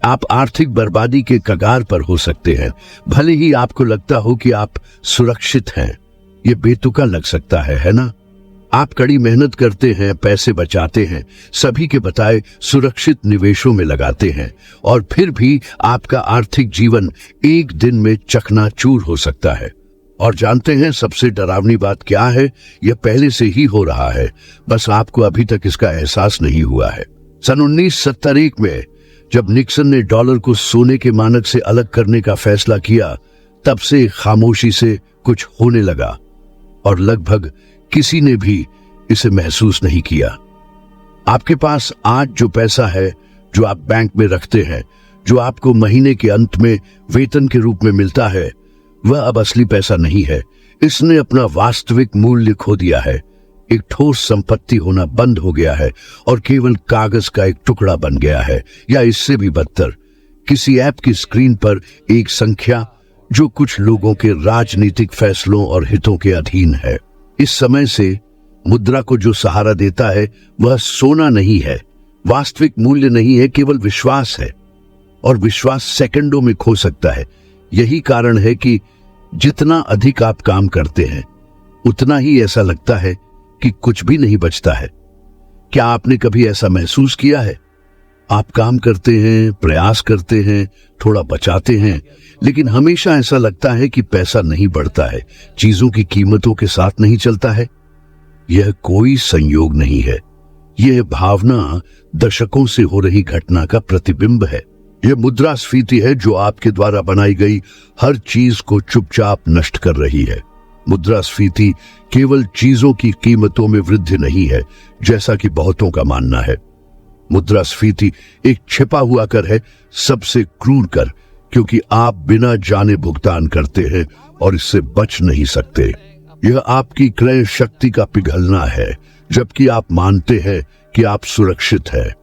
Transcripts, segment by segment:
आप आर्थिक बर्बादी के कगार पर हो सकते हैं। भले ही आपको लगता हो कि आप सुरक्षित हैं, ये बेतुका लग सकता है ना? आप कड़ी मेहनत करते हैं, पैसे बचाते हैं, सभी के बताए सुरक्षित निवेशों में लगाते हैं, और फिर भी आपका आर्थिक जीवन एक दिन में चकनाचूर हो सकता है। और जानते हैं सबसे डरावनी बात क्या है? यह पहले से ही हो रहा है, बस आपको अभी तक इसका एहसास नहीं हुआ है। सन 1971 में जब निक्सन ने डॉलर को सोने के मानक से अलग करने का फैसला किया, तब से खामोशी से कुछ होने लगा और लगभग किसी ने भी इसे महसूस नहीं किया। आपके पास आज जो पैसा है, जो आप बैंक में रखते हैं, जो आपको महीने के अंत में वेतन के रूप में मिलता है, वह अब असली पैसा नहीं है। इसने अपना वास्तविक मूल्य खो दिया है। एक ठोस संपत्ति होना बंद हो गया है और केवल कागज का एक टुकड़ा बन गया है, या इससे भी बदतर, किसी ऐप की स्क्रीन पर एक संख्या जो कुछ लोगों के राजनीतिक फैसलों और हितों के अधीन है। इस समय से मुद्रा को जो सहारा देता है वह सोना नहीं है, वास्तविक मूल्य नहीं है, केवल विश्वास है। और विश्वास सेकंडों में खो सकता है। यही कारण है कि जितना अधिक आप काम करते हैं, उतना ही ऐसा लगता है कि कुछ भी नहीं बचता है। क्या आपने कभी ऐसा महसूस किया है? आप काम करते हैं, प्रयास करते हैं, थोड़ा बचाते हैं, लेकिन हमेशा ऐसा लगता है कि पैसा नहीं बढ़ता है, चीजों की कीमतों के साथ नहीं चलता है। यह कोई संयोग नहीं है, यह भावना दशकों से हो रही घटना का प्रतिबिंब है। यह मुद्रास्फीति है जो आपके द्वारा बनाई गई हर चीज को चुपचाप नष्ट कर रही है। मुद्रास्फीति केवल चीजों की कीमतों में वृद्धि नहीं है, जैसा कि बहुतों का मानना है। मुद्रास्फीति एक छिपा हुआ कर है, सबसे क्रूर कर, क्योंकि आप बिना जाने भुगतान करते हैं और इससे बच नहीं सकते। यह आपकी क्रय शक्ति का पिघलना है, जबकि आप मानते हैं कि आप सुरक्षित हैं।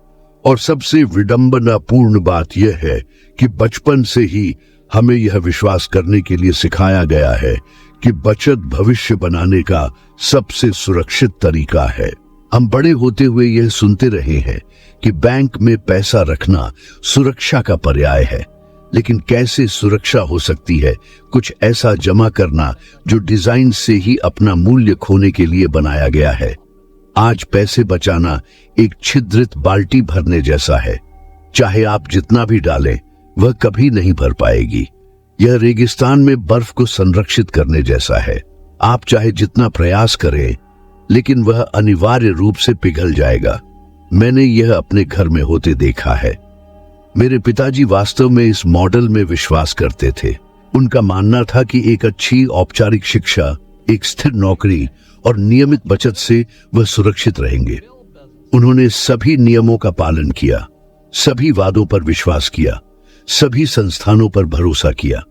और सबसे विडंबनापूर्ण बात यह है कि बचपन से ही हमें यह विश्वास करने के लिए सिखाया गया है कि बचत भविष्य बनाने का सबसे सुरक्षित तरीका है। हम बड़े होते हुए यह सुनते रहे हैं कि बैंक में पैसा रखना सुरक्षा का पर्याय है, लेकिन कैसे सुरक्षा हो सकती है कुछ ऐसा जमा करना जो डिजाइन से ही अपना मूल्य खोने के लिए बनाया गया है। आज पैसे बचाना एक छिद्रित बाल्टी भरने जैसा है, चाहे आप जितना भी डालें वह कभी नहीं भर पाएगी। यह रेगिस्तान में बर्फ को संरक्षित करने जैसा है, आप चाहे जितना प्रयास करें, लेकिन वह अनिवार्य रूप से पिघल जाएगा। मैंने यह अपने घर में होते देखा है। मेरे पिताजी वास्तव में इस मॉडल में विश्वास करते थे। उनका मानना था कि एक अच्छी औपचारिक शिक्षा, एक स्थिर नौकरी और नियमित बचत से वह सुरक्षित रहेंगे। उन्होंने सभी नियमों का पालन किया, सभी वादों पर विश्वास किया, सभी संस्थानों पर भरोसा किया,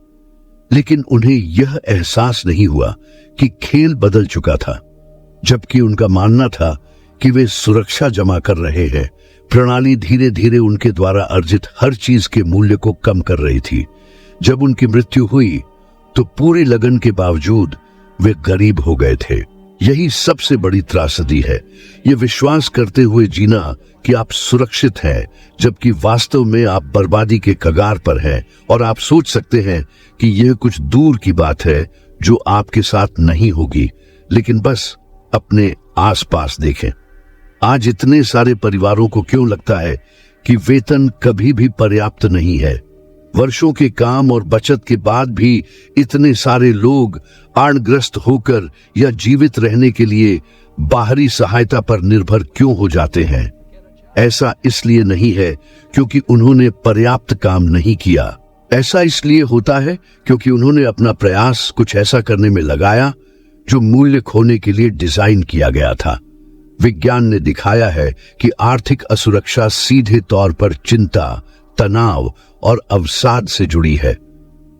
लेकिन उन्हें यह एहसास नहीं हुआ कि खेल बदल चुका था। जबकि उनका मानना था कि वे सुरक्षा जमा कर रहे हैं, प्रणाली धीरे धीरे उनके द्वारा अर्जित हर चीज के मूल्य को कम कर रही थी। जब उनकी मृत्यु हुई तो पूरी लगन के बावजूद वे गरीब हो गए थे। यही सबसे बड़ी त्रासदी है, ये विश्वास करते हुए जीना कि आप सुरक्षित हैं, जबकि वास्तव में आप बर्बादी के कगार पर हैं। और आप सोच सकते हैं कि यह कुछ दूर की बात है जो आपके साथ नहीं होगी, लेकिन बस अपने आसपास देखें। आज इतने सारे परिवारों को क्यों लगता है कि वेतन कभी भी पर्याप्त नहीं है? वर्षों के काम और बचत के बाद भी इतने सारे लोग आणग्रस्त होकर या जीवित रहने के लिए बाहरी सहायता पर निर्भर क्यों हो जाते हैं? ऐसा इसलिए नहीं है क्योंकि उन्होंने पर्याप्त काम नहीं किया। ऐसा इसलिए होता है क्योंकि उन्होंने अपना प्रयास कुछ ऐसा करने में लगाया जो मूल्य खोने के लिए डिजाइन किया गया था। विज्ञान ने दिखाया है कि आर्थिक असुरक्षा सीधे तौर पर चिंता, तनाव और अवसाद से जुड़ी है।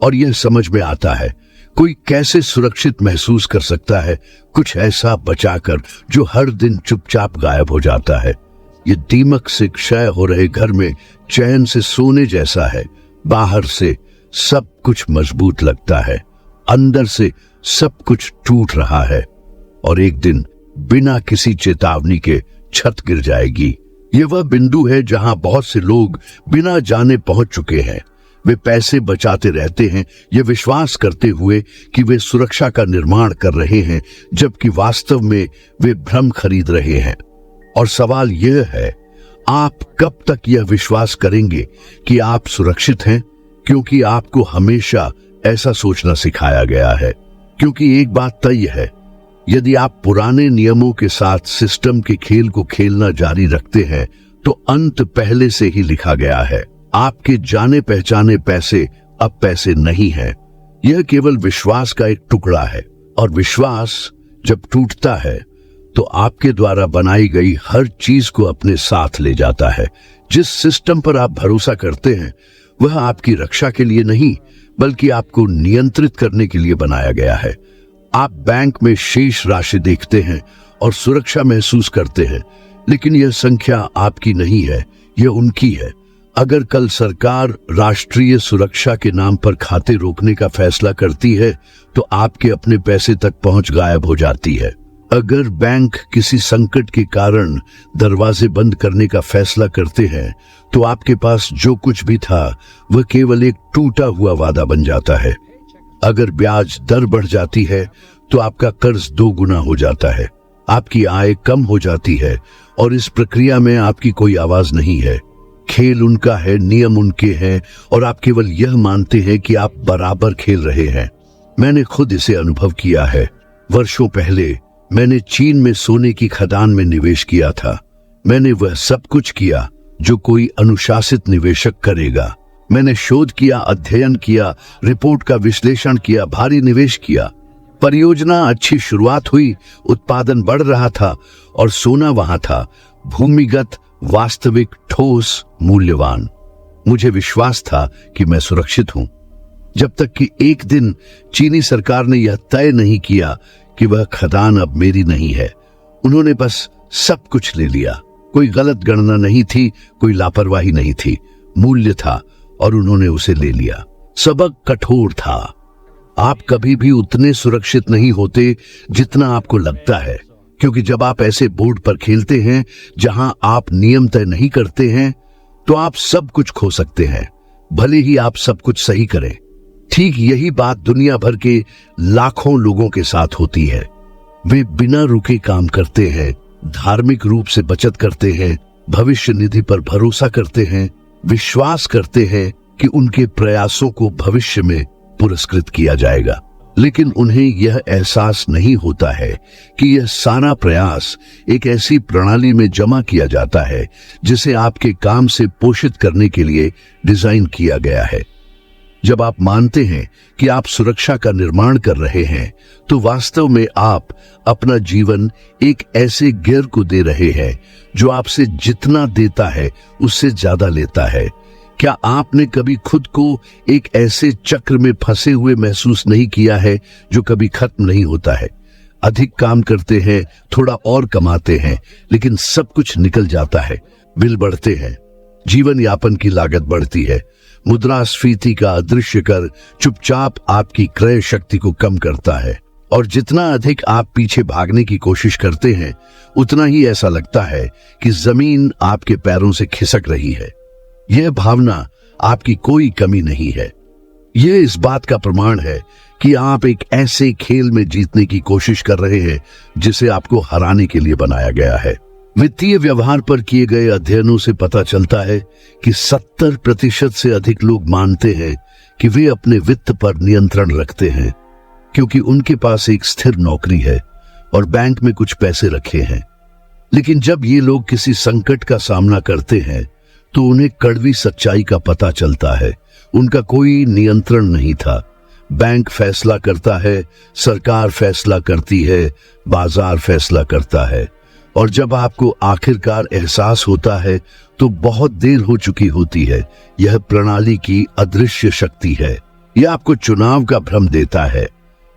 और यह समझ में आता है कोई कैसे सुरक्षित महसूस कर सकता है कुछ ऐसा बचाकर जो हर दिन चुपचाप गायब हो जाता है। ये दीमक से क्षय हो रहे घर में चैन से सोने जैसा है। बाहर से सब कुछ मजबूत लगता है, अंदर से सब कुछ टूट रहा है, और एक दिन बिना किसी चेतावनी के छत गिर जाएगी। ये वह बिंदु है जहां बहुत से लोग बिना जाने पहुंच चुके हैं। वे पैसे बचाते रहते हैं, ये विश्वास करते हुए कि वे सुरक्षा का निर्माण कर रहे हैं, जबकि वास्तव में वे भ्रम खरीद रहे हैं। और सवाल यह है, आप कब तक यह विश्वास करेंगे कि आप सुरक्षित हैं? क्योंकि आपको हमेशा ऐसा सोचना सिखाया गया है। क्योंकि एक बात तय है, यदि आप पुराने नियमों के साथ सिस्टम के खेल को खेलना जारी रखते हैं तो अंत पहले से ही लिखा गया है। आपके जाने पहचाने पैसे अब पैसे नहीं है। यह केवल विश्वास का एक टुकड़ा है, और विश्वास जब टूटता है तो आपके द्वारा बनाई गई हर चीज को अपने साथ ले जाता है। जिस सिस्टम पर आप भरोसा करते हैं वह आपकी रक्षा के लिए नहीं, बल्कि आपको नियंत्रित करने के लिए बनाया गया है। आप बैंक में शेष राशि देखते हैं और सुरक्षा महसूस करते हैं, लेकिन यह संख्या आपकी नहीं है, यह उनकी है। अगर कल सरकार राष्ट्रीय सुरक्षा के नाम पर खाते रोकने का फैसला करती है तो आपके अपने पैसे तक पहुंच गायब हो जाती है। अगर बैंक किसी संकट के कारण दरवाजे बंद करने का फैसला करते हैं तो आपके पास जो कुछ भी था वह केवल एक टूटा हुआ वादा बन जाता है। अगर ब्याज दर बढ़ जाती है तो आपका कर्ज 2 गुना हो जाता है। आपकी आय कम हो जाती है और इस प्रक्रिया में आपकी कोई आवाज नहीं है। खेल उनका है, नियम उनके हैं, और आप केवल यह मानते हैं कि आप बराबर खेल रहे हैं। मैंने खुद इसे अनुभव किया है। वर्षों पहले मैंने चीन में सोने की खदान में निवेश किया था। मैंने वह सब कुछ किया जो कोई अनुशासित निवेशक करेगा। मैंने शोध किया, अध्ययन किया, रिपोर्ट का विश्लेषण किया, भारी निवेश किया। परियोजना अच्छी शुरुआत हुई, उत्पादन बढ़ रहा था और सोना वहां था, भूमिगत, वास्तविक, ठोस, मूल्यवान। मुझे विश्वास था कि मैं सुरक्षित हूं, जब तक कि एक दिन चीनी सरकार ने यह तय नहीं किया कि वह खदान अब मेरी नहीं है। उन्होंने बस सब कुछ ले लिया। कोई गलत गणना नहीं थी, कोई लापरवाही नहीं थी, मूल्य था और उन्होंने उसे ले लिया। सबक कठोर था। आप कभी भी उतने सुरक्षित नहीं होते जितना आपको लगता है, क्योंकि जब आप ऐसे बोर्ड पर खेलते हैं जहां आप नियम तय नहीं करते हैं तो आप सब कुछ खो सकते हैं, भले ही आप सब कुछ सही करें। ठीक यही बात दुनिया भर के लाखों लोगों के साथ होती है। वे बिना रुके काम करते हैं, धार्मिक रूप से बचत करते हैं, भविष्य निधि पर भरोसा करते हैं, विश्वास करते हैं कि उनके प्रयासों को भविष्य में पुरस्कृत किया जाएगा। लेकिन उन्हें यह एहसास नहीं होता है कि यह सारा प्रयास एक ऐसी प्रणाली में जमा किया जाता है जिसे आपके काम से पोषित करने के लिए डिजाइन किया गया है। जब आप मानते हैं कि आप सुरक्षा का निर्माण कर रहे हैं तो वास्तव में आप अपना जीवन एक ऐसे गियर को दे रहे हैं जो आपसे जितना देता है उससे ज्यादा लेता है। क्या आपने कभी खुद को एक ऐसे चक्र में फंसे हुए महसूस नहीं किया है जो कभी खत्म नहीं होता है? अधिक काम करते हैं, थोड़ा और कमाते हैं, लेकिन सब कुछ निकल जाता है। बिल बढ़ते हैं, जीवन यापन की लागत बढ़ती है, मुद्रास्फीति का अदृश्य कर चुपचाप आपकी क्रय शक्ति को कम करता है, और जितना अधिक आप पीछे भागने की कोशिश करते हैं उतना ही ऐसा लगता है कि जमीन आपके पैरों से खिसक रही है। यह भावना आपकी कोई कमी नहीं है, यह इस बात का प्रमाण है कि आप एक ऐसे खेल में जीतने की कोशिश कर रहे हैं जिसे आपको हराने के लिए बनाया गया है। वित्तीय व्यवहार पर किए गए अध्ययनों से पता चलता है कि 70% से अधिक लोग मानते हैं कि वे अपने वित्त पर नियंत्रण रखते हैं क्योंकि उनके पास एक स्थिर नौकरी है और बैंक में कुछ पैसे रखे हैं। लेकिन जब ये लोग किसी संकट का सामना करते हैं तो उन्हें कड़वी सच्चाई का पता चलता है। उनका कोई नियंत्रण नहीं था। बैंक फैसला करता है, सरकार फैसला करती है, बाजार फैसला करता है, और जब आपको आखिरकार एहसास होता है तो बहुत देर हो चुकी होती है। यह प्रणाली की अदृश्य शक्ति है। यह आपको चुनाव का भ्रम देता है,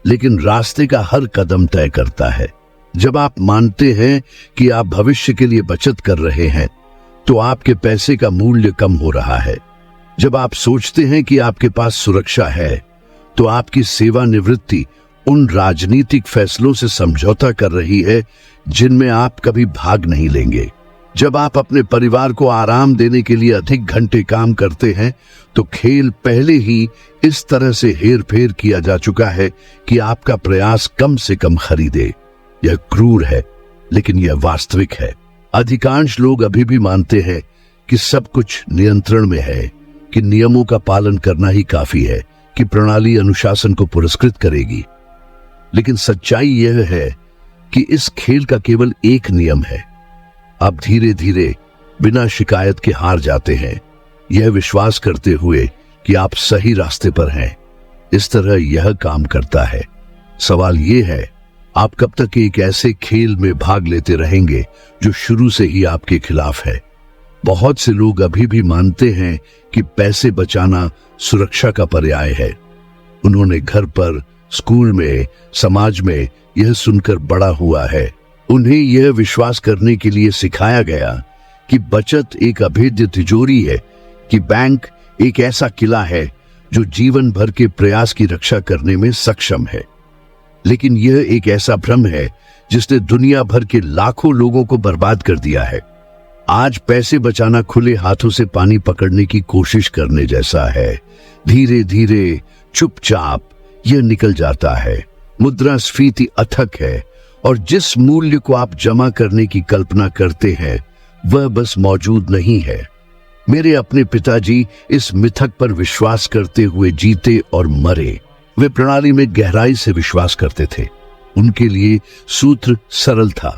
लेकिन रास्ते का हर कदम तय करता है। जब आप मानते हैं कि आप भविष्य के लिए बचत कर रहे हैं तो आपके पैसे का मूल्य कम हो रहा है। जब आप सोचते हैं कि आपके पास सुरक्षा है तो आपकी सेवानिवृत्ति उन राजनीतिक फैसलों से समझौता कर रही है जिनमें आप कभी भाग नहीं लेंगे। जब आप अपने परिवार को आराम देने के लिए अधिक घंटे काम करते हैं तो खेल पहले ही इस तरह से हेर फेर किया जा चुका है कि आपका प्रयास कम से कम खरीदे। यह क्रूर है, लेकिन यह वास्तविक है। अधिकांश लोग अभी भी मानते हैं कि सब कुछ नियंत्रण में है, कि नियमों का पालन करना ही काफी है, कि प्रणाली अनुशासन को पुरस्कृत करेगी। लेकिन सच्चाई यह है कि इस खेल का केवल एक नियम है। आप धीरे धीरे बिना शिकायत के हार जाते हैं, यह विश्वास करते हुए कि आप सही रास्ते पर हैं। इस तरह यह काम करता है। सवाल यह है, आप कब तक एक ऐसे खेल में भाग लेते रहेंगे जो शुरू से ही आपके खिलाफ है? बहुत से लोग अभी भी मानते हैं कि पैसे बचाना सुरक्षा का पर्याय है। उन्होंने घर पर, स्कूल में, समाज में यह सुनकर बड़ा हुआ है। उन्हें यह विश्वास करने के लिए सिखाया गया कि बचत एक अभेद्य तिजोरी है, कि बैंक एक ऐसा किला है जो जीवन भर के प्रयास की रक्षा करने में सक्षम है। लेकिन यह एक ऐसा भ्रम है जिसने दुनिया भर के लाखों लोगों को बर्बाद कर दिया है। आज पैसे बचाना खुले हाथों से पानी पकड़ने की कोशिश करने जैसा है। धीरे धीरे, चुपचाप यह निकल जाता है। मुद्रास्फीति अथक है, और जिस मूल्य को आप जमा करने की कल्पना करते हैं वह बस मौजूद नहीं है। मेरे अपने पिताजी इस मिथक पर विश्वास करते हुए जीते और मरे। वे प्रणाली में गहराई से विश्वास करते थे। उनके लिए सूत्र सरल था,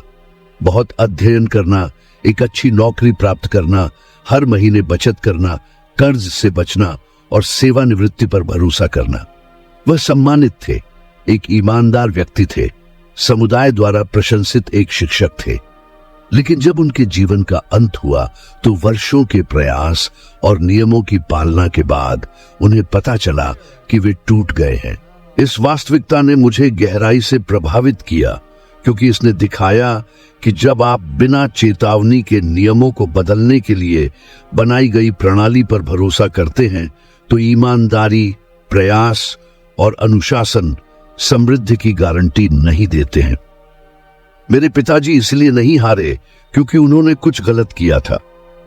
बहुत अध्ययन करना, एक अच्छी नौकरी प्राप्त करना, हर महीने बचत करना, कर्ज से बचना और सेवानिवृत्ति पर भरोसा करना। वह सम्मानित थे, एक ईमानदार व्यक्ति थे, समुदाय द्वारा प्रशंसित एक शिक्षक थे। लेकिन जब उनके जीवन का अंत हुआ तो वर्षों के प्रयास और नियमों की पालना के बाद उन्हें पता चला कि वे टूट गए हैं। इस वास्तविकता ने मुझे गहराई से प्रभावित किया, क्योंकि इसने दिखाया कि जब आप बिना चेतावनी के नियमों को बदलने के लिए बनाई गई प्रणाली पर भरोसा करते हैं तो ईमानदारी, प्रयास और अनुशासन समृद्धि की गारंटी नहीं देते हैं। मेरे पिताजी इसलिए नहीं हारे क्योंकि उन्होंने कुछ गलत किया था।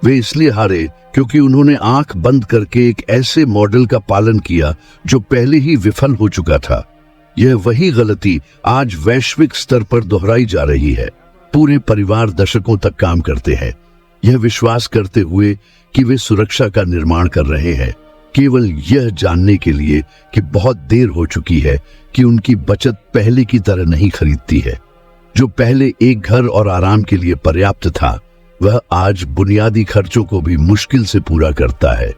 वे इसलिए हारे क्योंकि उन्होंने आंख बंद करके एक ऐसे मॉडल का पालन किया जो पहले ही विफल हो चुका था। यह वही गलती आज वैश्विक स्तर पर दोहराई जा रही है। पूरे परिवार दशकों तक काम करते हैं, यह विश्वास करते हुए कि वे सुरक्षा का निर्माण कर रहे हैं, केवल यह जानने के लिए कि बहुत देर हो चुकी है कि उनकी बचत पहले की तरह नहीं खरीदती है। जो पहले एक घर और आराम के लिए पर्याप्त था, वह आज बुनियादी खर्चों को भी मुश्किल से पूरा करता है।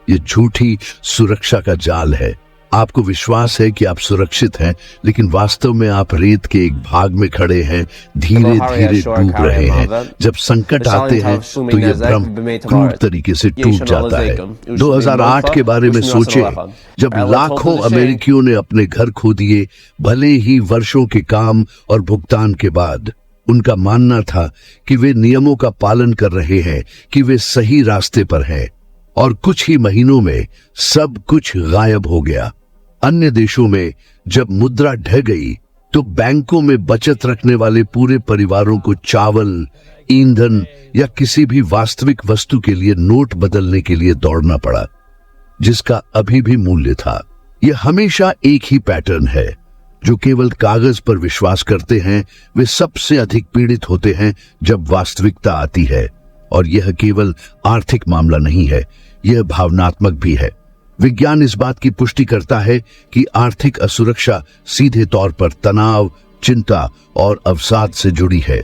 यह झूठी सुरक्षा का जाल है। आपको विश्वास है कि आप सुरक्षित हैं, लेकिन वास्तव में आप रेत के एक भाग में खड़े हैं, धीरे धीरे डूब रहे हैं। जब संकट आते हैं तो यह भ्रम क्रूर तरीके से टूट जाता है। 2008 के बारे में सोचें, जब लाखों अमेरिकियों ने अपने घर खो दिए, भले ही वर्षों के काम और भुगतान के बाद। उनका मानना था कि वे नियमों का पालन कर रहे हैं, कि वे सही रास्ते पर हैं, और कुछ ही महीनों में सब कुछ गायब हो गया। अन्य देशों में जब मुद्रा ढह गई तो बैंकों में बचत रखने वाले पूरे परिवारों को चावल, ईंधन या किसी भी वास्तविक वस्तु के लिए नोट बदलने के लिए दौड़ना पड़ा, जिसका अभी भी मूल्य था। यह हमेशा एक ही पैटर्न है। जो केवल कागज पर विश्वास करते हैं वे सबसे अधिक पीड़ित होते हैं जब वास्तविकता आती है। और यह केवल आर्थिक मामला नहीं है, यह भावनात्मक भी है। विज्ञान इस बात की पुष्टि करता है कि आर्थिक असुरक्षा सीधे तौर पर तनाव, चिंता और अवसाद से जुड़ी है।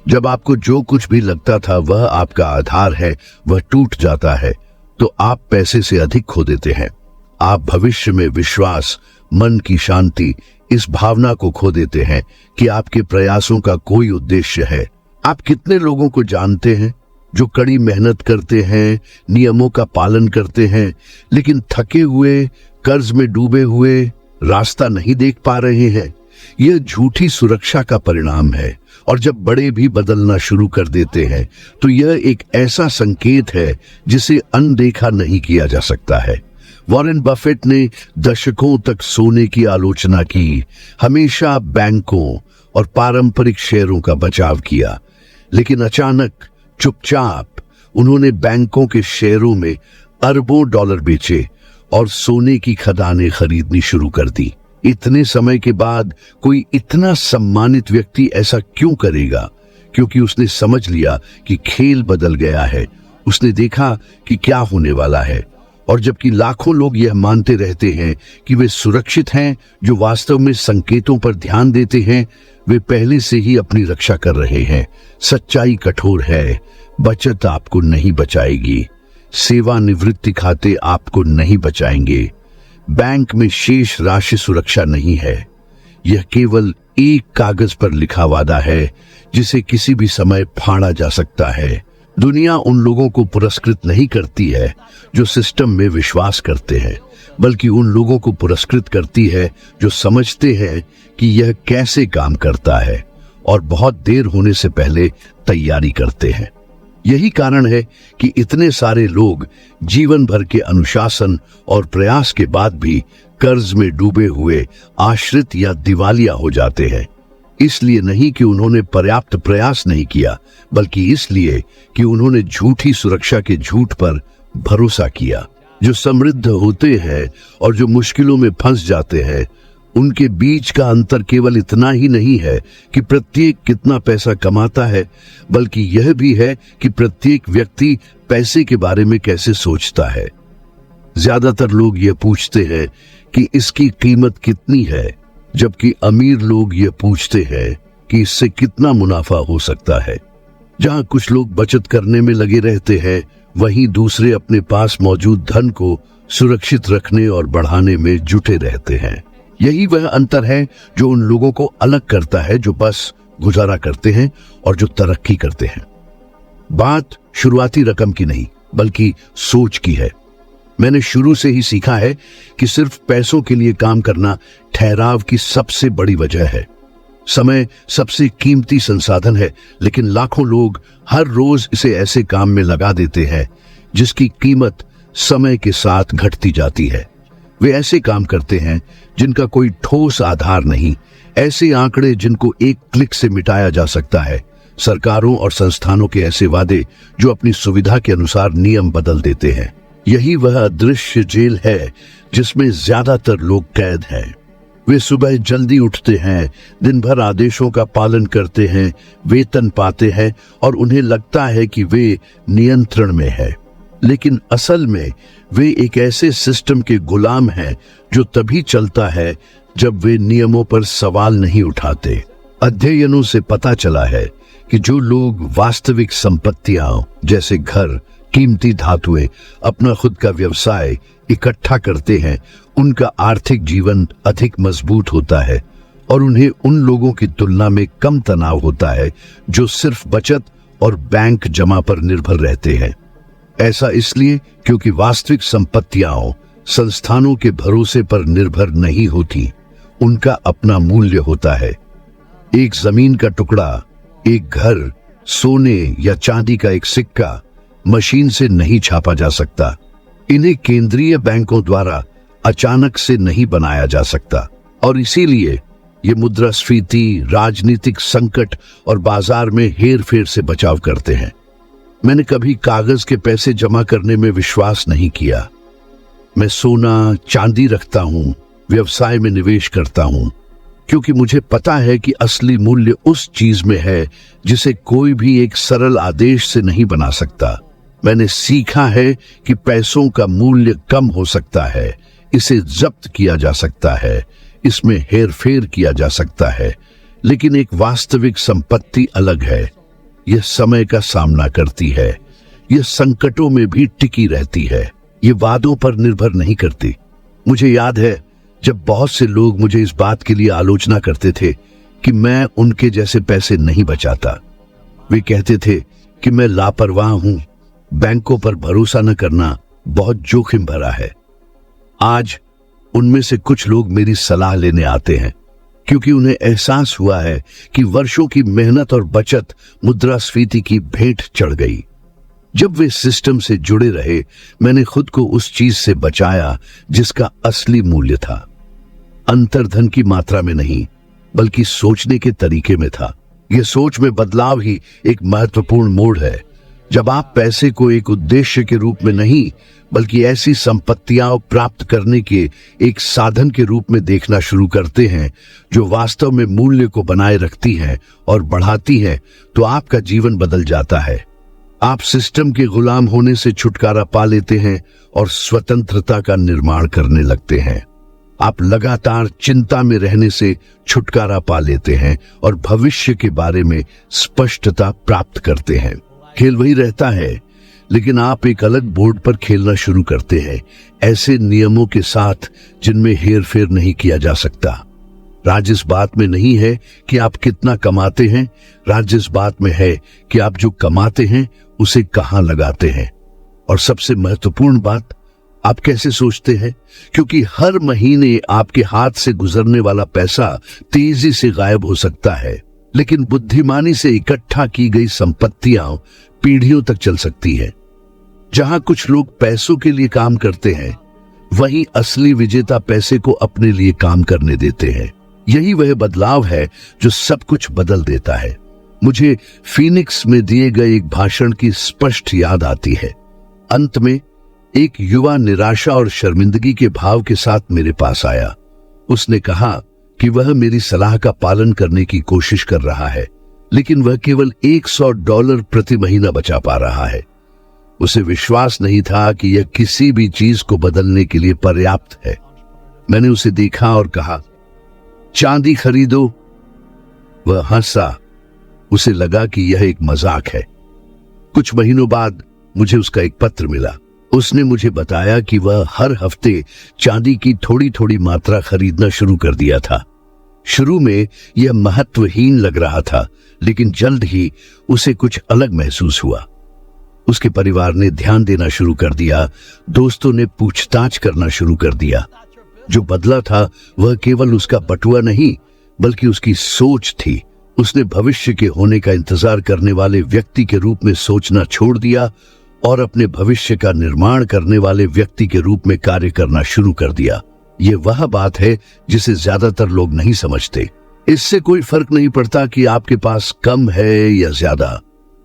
जब आपको जो कुछ भी लगता था वह आपका आधार है, वह टूट जाता है, तो आप पैसे से अधिक खो देते हैं। आप भविष्य में विश्वास, मन की शांति, इस भावना को खो देते हैं कि आपके प्रयासों का कोई उद्देश्य है। आप कितने लोगों को जानते हैं जो कड़ी मेहनत करते हैं, नियमों का पालन करते हैं, लेकिन थके हुए, कर्ज में डूबे हुए, रास्ता नहीं देख पा रहे हैं? यह झूठी सुरक्षा का परिणाम है। और जब बड़े भी बदलना शुरू कर देते हैं तो यह एक ऐसा संकेत है जिसे अनदेखा नहीं किया जा सकता है। वॉरेन बफेट ने दशकों तक सोने की आलोचना की, हमेशा बैंकों और पारंपरिक शेयरों का बचाव किया, लेकिन अचानक चुपचाप उन्होंने बैंकों के शेयरों में अरबों डॉलर बेचे और सोने की खदानें खरीदनी शुरू कर दी। इतने समय के बाद कोई इतना सम्मानित व्यक्ति ऐसा क्यों करेगा? क्योंकि उसने समझ लिया कि खेल बदल गया है। उसने देखा कि क्या होने वाला है। और जबकि लाखों लोग यह मानते रहते हैं कि वे सुरक्षित हैं, जो वास्तव में संकेतों पर ध्यान देते हैं, वे पहले से ही अपनी रक्षा कर रहे हैं। सच्चाई कठोर है। बचत आपको नहीं बचाएगी। सेवानिवृत्ति खाते आपको नहीं बचाएंगे। बैंक में शेष राशि सुरक्षा नहीं है। यह केवल एक कागज पर लिखा वादा है जिसे किसी भी समय फाड़ा जा सकता है। दुनिया उन लोगों को पुरस्कृत नहीं करती है जो सिस्टम में विश्वास करते हैं, बल्कि उन लोगों को पुरस्कृत करती है जो समझते हैं कि यह कैसे काम करता है और बहुत देर होने से पहले तैयारी करते हैं। यही कारण है कि इतने सारे लोग जीवन भर के अनुशासन और प्रयास के बाद भी कर्ज में डूबे हुए आश्रित या दिवालिया हो जाते हैं। इसलिए नहीं कि उन्होंने पर्याप्त प्रयास नहीं किया, बल्कि इसलिए कि उन्होंने झूठी सुरक्षा के झूठ पर भरोसा किया। जो समृद्ध होते हैं और जो मुश्किलों में फंस जाते हैं, उनके बीच का अंतर केवल इतना ही नहीं है कि प्रत्येक कितना पैसा कमाता है, बल्कि यह भी है कि प्रत्येक व्यक्ति पैसे के बारे में कैसे सोचता है। ज्यादातर लोग ये पूछते हैं कि इसकी कीमत कितनी है, जबकि अमीर लोग ये पूछते हैं कि इससे कितना मुनाफा हो सकता है। जहां कुछ लोग बचत करने में लगे रहते हैं, वहीं दूसरे अपने पास मौजूद धन को सुरक्षित रखने और बढ़ाने में जुटे रहते हैं। यही वह अंतर है जो उन लोगों को अलग करता है जो बस गुजारा करते हैं और जो तरक्की करते हैं। बात शुरुआती रकम की नहीं, बल्कि सोच की है। मैंने शुरू से ही सीखा है कि सिर्फ पैसों के लिए काम करना ठहराव की सबसे बड़ी वजह है। समय सबसे कीमती संसाधन है, लेकिन लाखों लोग हर रोज इसे ऐसे काम में लगा देते हैं जिसकी कीमत समय के साथ घटती जाती है। वे ऐसे काम करते हैं जिनका कोई ठोस आधार नहीं, ऐसे आंकड़े जिनको एक क्लिक से मिटाया जा सकता है, सरकारों और संस्थानों के ऐसे वादे जो अपनी सुविधा के अनुसार नियम बदल देते हैं। यही वह अदृश्य जेल है जिसमें ज्यादातर लोग कैद हैं। वे सुबह जल्दी उठते हैं, दिन भर आदेशों का पालन करते हैं, वेतन पाते हैं और उन्हें लगता है कि वे नियंत्रण में है। लेकिन असल में वे एक ऐसे सिस्टम के गुलाम हैं जो तभी चलता है जब वे नियमों पर सवाल नहीं उठाते। अध्ययनों से पता चला है कि जो लोग वास्तविक संपत्तियां जैसे घर, कीमती धातुएं, अपना खुद का व्यवसाय इकट्ठा करते हैं, उनका आर्थिक जीवन अधिक मजबूत होता है और उन्हें उन लोगों की तुलना में कम तनाव होता है जो सिर्फ बचत और बैंक जमा पर निर्भर रहते हैं। ऐसा इसलिए क्योंकि वास्तविक संपत्तियां संस्थानों के भरोसे पर निर्भर नहीं होती, उनका अपना मूल्य होता है। एक जमीन का टुकड़ा, एक घर, सोने या चांदी का एक सिक्का मशीन से नहीं छापा जा सकता। इन्हें केंद्रीय बैंकों द्वारा अचानक से नहीं बनाया जा सकता और इसीलिए ये मुद्रास्फीति, राजनीतिक संकट और बाजार में हेरफेर से बचाव करते हैं। मैंने कभी कागज के पैसे जमा करने में विश्वास नहीं किया। मैं सोना, चांदी रखता हूं, व्यवसाय में निवेश करता हूं, क्योंकि मुझे पता है कि असली मूल्य उस चीज में है जिसे कोई भी एक सरल आदेश से नहीं बना सकता। मैंने सीखा है कि पैसों का मूल्य कम हो सकता है, इसे जब्त किया जा सकता है, इसमें हेरफेर किया जा सकता है, लेकिन एक वास्तविक संपत्ति अलग है। यह समय का सामना करती है, यह संकटों में भी टिकी रहती है, ये वादों पर निर्भर नहीं करती। मुझे याद है जब बहुत से लोग मुझे इस बात के लिए आलोचना करते थे कि मैं उनके जैसे पैसे नहीं बचाता। वे कहते थे कि मैं लापरवाह हूं, बैंकों पर भरोसा न करना बहुत जोखिम भरा है। आज उनमें से कुछ लोग मेरी सलाह लेने आते हैं क्योंकि उन्हें एहसास हुआ है कि वर्षों की मेहनत और बचत मुद्रास्फीति की भेंट चढ़ गई। जब वे सिस्टम से जुड़े रहे, मैंने खुद को उस चीज से बचाया जिसका असली मूल्य था। अंतर धन की मात्रा में नहीं, बल्कि सोचने के तरीके में था। यह सोच में बदलाव ही एक महत्वपूर्ण मोड़ है। जब आप पैसे को एक उद्देश्य के रूप में नहीं बल्कि ऐसी संपत्तियां प्राप्त करने के एक साधन के रूप में देखना शुरू करते हैं जो वास्तव में मूल्य को बनाए रखती हैं और बढ़ाती हैं, तो आपका जीवन बदल जाता है। आप सिस्टम के गुलाम होने से छुटकारा पा लेते हैं और स्वतंत्रता का निर्माण करने लगते हैं। आप लगातार चिंता में रहने से छुटकारा पा लेते हैं और भविष्य के बारे में स्पष्टता प्राप्त करते हैं। खेल वही रहता है, लेकिन आप एक अलग बोर्ड पर खेलना शुरू करते हैं, ऐसे नियमों के साथ जिनमें हेरफेर नहीं किया जा सकता। राज्य इस बात में नहीं है कि आप कितना कमाते हैं, राज्य इस बात में है कि आप जो कमाते हैं उसे कहां लगाते हैं। और सबसे महत्वपूर्ण बात, आप कैसे सोचते हैं, क्योंकि हर महीने आपके हाथ से गुजरने वाला पैसा तेजी से गायब हो सकता है, लेकिन बुद्धिमानी से इकट्ठा की गई संपत्तियां पीढ़ियों तक चल सकती है। जहां कुछ लोग पैसों के लिए काम करते हैं, वहीं असली विजेता पैसे को अपने लिए काम करने देते हैं। यही वह बदलाव है जो सब कुछ बदल देता है। मुझे फीनिक्स में दिए गए एक भाषण की स्पष्ट याद आती है। अंत में एक युवा निराशा और शर्मिंदगी के भाव के साथ मेरे पास आया। उसने कहा कि वह मेरी सलाह का पालन करने की कोशिश कर रहा है, लेकिन वह केवल $100 प्रति महीना बचा पा रहा है। उसे विश्वास नहीं था कि यह किसी भी चीज को बदलने के लिए पर्याप्त है। मैंने उसे देखा और कहा, चांदी खरीदो। वह हंसा। उसे लगा कि यह एक मजाक है। कुछ महीनों बाद मुझे उसका एक पत्र मिला। उसने मुझे बताया कि वह हर हफ्ते चांदी की थोड़ी थोड़ी मात्रा खरीदना शुरू कर दिया था। शुरू में यह महत्वहीन लग रहा था, लेकिन जल्द ही उसे कुछ अलग महसूस हुआ। उसके परिवार ने ध्यान देना शुरू कर दिया, दोस्तों ने पूछताछ करना शुरू कर दिया। जो बदला था वह केवल उसका बटुआ नहीं, बल्कि उसकी सोच थी। उसने भविष्य के होने का इंतजार करने वाले व्यक्ति के रूप में सोचना छोड़ दिया और अपने भविष्य का निर्माण करने वाले व्यक्ति के रूप में कार्य करना शुरू कर दिया। ये वह बात है जिसे ज्यादातर लोग नहीं समझते। इससे कोई फर्क नहीं पड़ता कि आपके पास कम है या ज्यादा।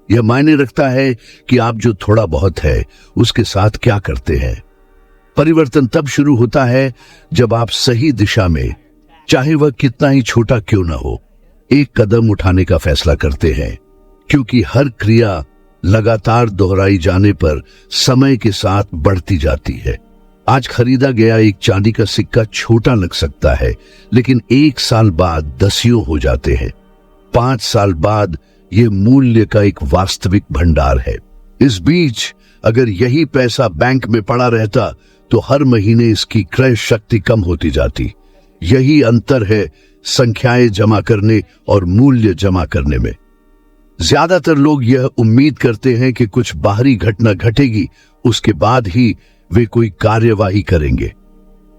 यह मायने रखता है कि आप जो थोड़ा बहुत है उसके साथ क्या करते हैं। परिवर्तन तब शुरू होता है जब आप सही दिशा में, चाहे वह कितना ही छोटा क्यों न हो, एक कदम उठाने का फैसला करते हैं। क्योंकि हर क्रिया लगातार दोहराई जाने पर समय के साथ बढ़ती जाती है। आज खरीदा गया एक चांदी का सिक्का छोटा लग सकता है, लेकिन 1 साल बाद दसियों हो जाते हैं। 5 साल बाद यह मूल्य का एक वास्तविक भंडार है। इस बीच अगर यही पैसा बैंक में पड़ा रहता तो हर महीने इसकी क्रय शक्ति कम होती जाती। यही अंतर है संख्याएं जमा करने और मूल्य जमा करने में। ज्यादातर लोग यह उम्मीद करते हैं कि कुछ बाहरी घटना घटेगी, उसके बाद ही वे कोई कार्यवाही करेंगे।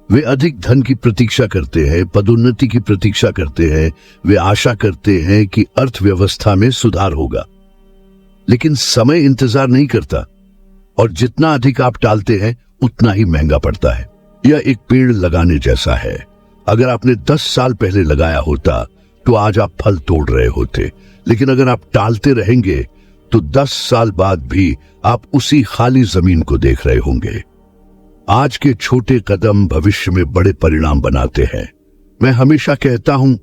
वे अधिक धन की प्रतीक्षा करते हैं, पदोन्नति की प्रतीक्षा करते हैं, वे आशा करते हैं कि अर्थव्यवस्था में सुधार होगा। लेकिन समय इंतजार नहीं करता और जितना अधिक आप टालते हैं उतना ही महंगा पड़ता है। यह एक पेड़ लगाने जैसा है। अगर आपने 10 साल पहले लगाया होता तो आज आप फल तोड़ रहे होते, लेकिन अगर आप टालते रहेंगे तो 10 साल बाद भी आप उसी खाली जमीन को देख रहे होंगे। आज के छोटे कदम भविष्य में बड़े परिणाम बनाते हैं। मैं हमेशा कहता हूं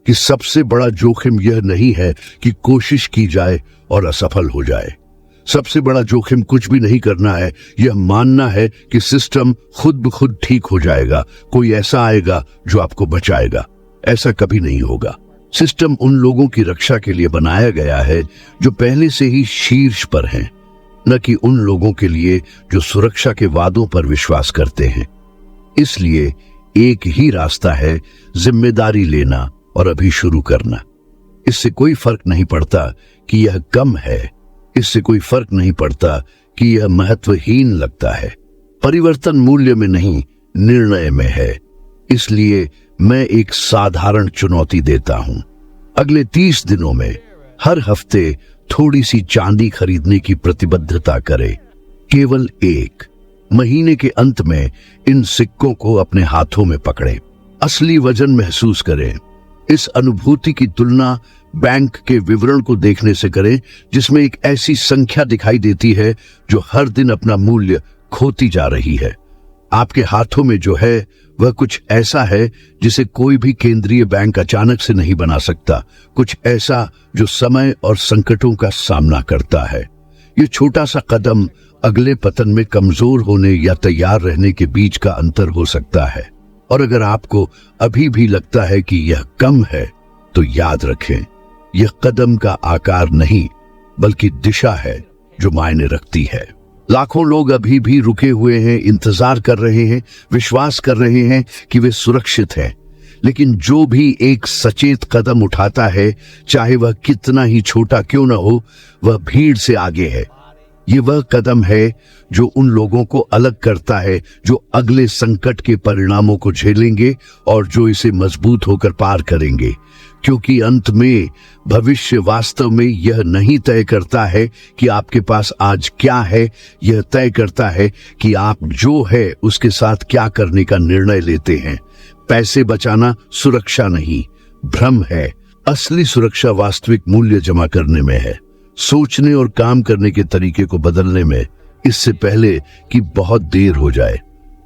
कि सबसे बड़ा जोखिम यह नहीं है कि कोशिश की जाए और असफल हो जाए। सबसे बड़ा जोखिम कुछ भी नहीं करना है, यह मानना है कि सिस्टम खुद ब खुद ठीक हो जाएगा, कोई ऐसा आएगा जो आपको बचाएगा। ऐसा कभी नहीं होगा। सिस्टम उन लोगों की रक्षा के लिए बनाया गया है जो पहले से ही शीर्ष पर हैं, न कि उन लोगों के लिए जो सुरक्षा के वादों पर विश्वास करते हैं। इसलिए एक ही रास्ता है, जिम्मेदारी लेना और अभी शुरू करना। इससे कोई फर्क नहीं पड़ता कि यह कम है, इससे कोई फर्क नहीं पड़ता कि यह महत्वहीन लगता है। परिवर्तन मूल्य में नहीं, निर्णय में है। इसलिए मैं एक साधारण चुनौती देता हूं। अगले 30 दिनों में हर हफ्ते थोड़ी सी चांदी खरीदने की प्रतिबद्धता करें। केवल एक महीने के अंत में इन सिक्कों को अपने हाथों में पकड़ें। असली वजन महसूस करें। इस अनुभूति की तुलना बैंक के विवरण को देखने से करें जिसमें एक ऐसी संख्या दिखाई देती है जो हर दिन अपना मूल्य खोती जा रही है। आपके हाथों में जो है वह कुछ ऐसा है जिसे कोई भी केंद्रीय बैंक अचानक से नहीं बना सकता, कुछ ऐसा जो समय और संकटों का सामना करता है। ये छोटा सा कदम अगले पतन में कमजोर होने या तैयार रहने के बीच का अंतर हो सकता है। और अगर आपको अभी भी लगता है कि यह कम है तो याद रखें, यह कदम का आकार नहीं बल्कि दिशा है जो मायने रखती है। लाखों लोग अभी भी रुके हुए हैं, इंतजार कर रहे हैं, विश्वास कर रहे हैं कि वे सुरक्षित हैं। लेकिन जो भी एक सचेत कदम उठाता है, चाहे वह कितना ही छोटा क्यों न हो, वह भीड़ से आगे है। ये वह कदम है जो उन लोगों को अलग करता है जो अगले संकट के परिणामों को झेलेंगे और जो इसे मजबूत होकर पार करेंगे। क्योंकि अंत में भविष्य वास्तव में यह नहीं तय करता है कि आपके पास आज क्या है, यह तय करता है कि आप जो है उसके साथ क्या करने का निर्णय लेते हैं। पैसे बचाना सुरक्षा नहीं, भ्रम है। असली सुरक्षा वास्तविक मूल्य जमा करने में है, सोचने और काम करने के तरीके को बदलने में, इससे पहले कि बहुत देर हो जाए।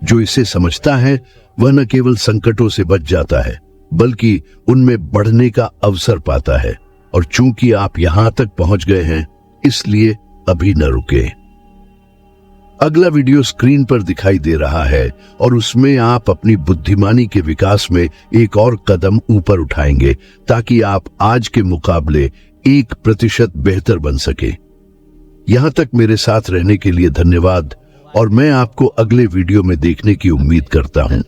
जो इसे समझता है वह न केवल संकटों से बच जाता है बल्कि उनमें बढ़ने का अवसर पाता है। और चूंकि आप यहां तक पहुंच गए हैं, इसलिए अभी न रुके। अगला वीडियो स्क्रीन पर दिखाई दे रहा है और उसमें आप अपनी बुद्धिमानी के विकास में एक और कदम ऊपर उठाएंगे ताकि आप आज के मुकाबले 1% बेहतर बन सके। यहां तक मेरे साथ रहने के लिए धन्यवाद और मैं आपको अगले वीडियो में देखने की उम्मीद करता हूं।